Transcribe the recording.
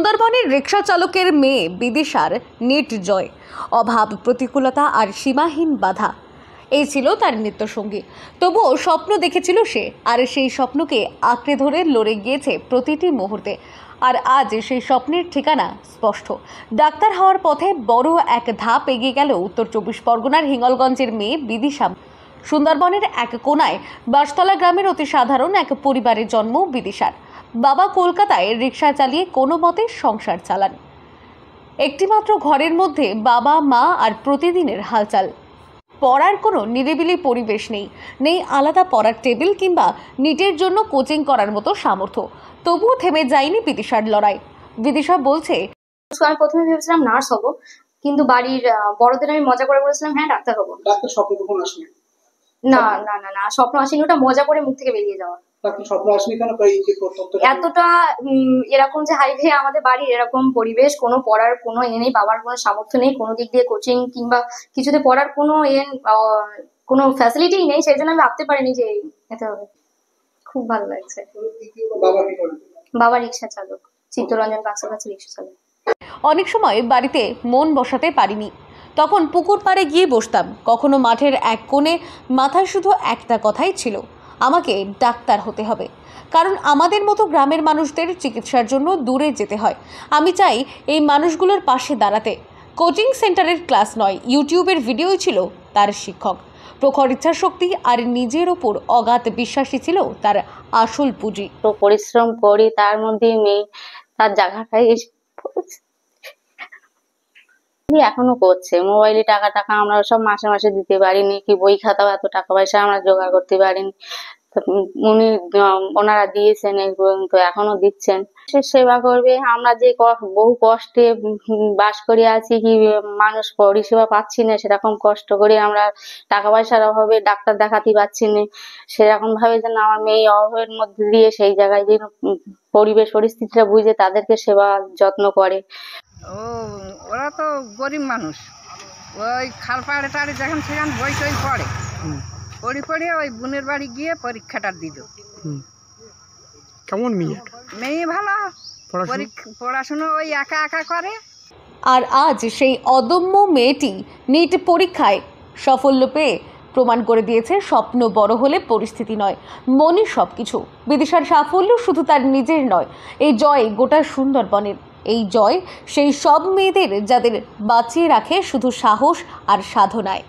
সুন্দরবনের রিক্সা চালকের মেয়ে বিদিশার নেট জয়, অভাব, প্রতিকূলতা আর সীমাহীন বাধা এই ছিল তার নিত্যসঙ্গী। তবুও স্বপ্ন দেখেছিল সে, আর সেই স্বপ্নকে আঁকড়ে ধরে লড়ে গিয়েছে প্রতিটি মুহূর্তে। আর আজ সেই স্বপ্নের ঠিকানা স্পষ্ট। ডাক্তার হওয়ার পথে বড় এক ধাপ এগিয়ে গেল উত্তর 24 পরগনার হিঙ্গলগঞ্জের মেয়ে বিদিশা। সুন্দরবনের এক কোনায় বাঁশতলা গ্রামের অতি সাধারণ এক পরিবারে জন্ম বিদিশার। বাবা কলকাতায় রিক্সা চালিয়ে কোনো মতে সংসার চালান। একটিমাত্র ঘরের মধ্যে বাবা, মা আর প্রতিদিনের হালচাল। পড়ার কোনো নিরিবিলি পরিবেশ নেই আলাদা পড়ার টেবিল কিংবা নিটের জন্য কোচিং করার মতো সামর্থ্য। তবুও থেমে যায়নি বিদিশার লড়াই। বিদিশা বলছে, আমি প্রথমে ভেবেছিলাম নার্স হব, কিন্তু বাড়ির বড়দের আমি মজা করে বলেছিলাম হ্যাঁ ডাক্তার হবো। ডাক্তার স্বপ্ন কখনো আসেনি? না না না না, স্বপ্ন আসেনি, ওটা মজা করে মুখ থেকে বেরিয়ে যাওয়া। স্বপ্ন আসেনি কেন? এতটা এরকম যে হাইভে আমাদের বাড়ির এরকম পরিবেশ, কোনো পড়ার কোনো নেই, বাবার কোনো সামর্থ্য নেই, কোনো দিক দিয়ে কোচিং কিংবা কিছুতে পড়ার কোনো ফ্যাসিলিটি নেই, সেই জন্য আমি ভাবতে পারিনি যে এতে হবে। খুব ভালো লাগছে। বাবা রিক্সা চালক, চিত্তরঞ্জন বাক্সের কাছে রিক্সা চালক। অনেক সময় বাড়িতে মন বসাতে পারিনি, তখন পুকুর পাড়ে গিয়ে বসতাম। কখনো মাঠের এক কোণে, মাথায় শুধু একটা কথাই ছিল, আমাকে ডাক্তার হতে হবে। কারণ আমাদের মতো গ্রামের মানুষদের চিকিৎসার জন্য দূরে যেতে হয়। আমি চাই এই মানুষগুলোর পাশে দাঁড়াতে। কোচিং সেন্টারের ক্লাস নয়, ইউটিউবের ভিডিওই ছিল তার শিক্ষক। প্রখর ইচ্ছাশক্তি আর নিজের ওপর অগাধ বিশ্বাসী ছিল তার আসল পুঁজি। তো পরিশ্রম করি, তার মধ্যে মেয়ে তার জায়গাটাই এখনো করছে। মোবাইলে টাকা আমরা সব মাসে মাসে দিতে পারিনি, কি বই খাতাও এত টাকা পয়সা আমরা জোগাড় করতে পারিনি। ওনারা দিয়েছেন, এই পর্যন্ত এখনো দিচ্ছেন। সে সেবা করবে। আমরা যে বহু কষ্টে বাস করে আছি, কি মানুষ পরিষেবা পাচ্ছি না, সেরকম কষ্ট করে আমরা টাকা পয়সার অভাবে ডাক্তার দেখাতে পাচ্ছি না, সেরকম ভাবে যেন আমার মেয়ে অভাবের মধ্যে দিয়ে সেই জায়গায় যেন পরিবেশ পরিস্থিতিটা বুঝে তাদেরকে সেবা যত্ন করে। ওরা তো গরিব মানুষ, ওই খাল পাড়ে টাড়ে যেখান সেখান বই টই পড়ে, পড়ে ওই বোনের বাড়ি গিয়ে পরীক্ষাটা দিল। কেমন মেয়ে? ভালো, পড়াশুনো ওই একা একা করে। আর আজ সেই অদম্য মেয়েটি নিট পরীক্ষায় সাফল্য পেয়ে প্রমাণ করে দিয়েছে, স্বপ্ন বড় হলে পরিস্থিতি নয়, মনই সবকিছু। বিদিশার সাফল্য শুধু তার নিজের নয়, এই জয় গোটা সুন্দরবনের। এই জয় সেই সব মেয়েদের যাদের বাঁচিয়ে রাখে শুধু সাহস আর সাধনায়।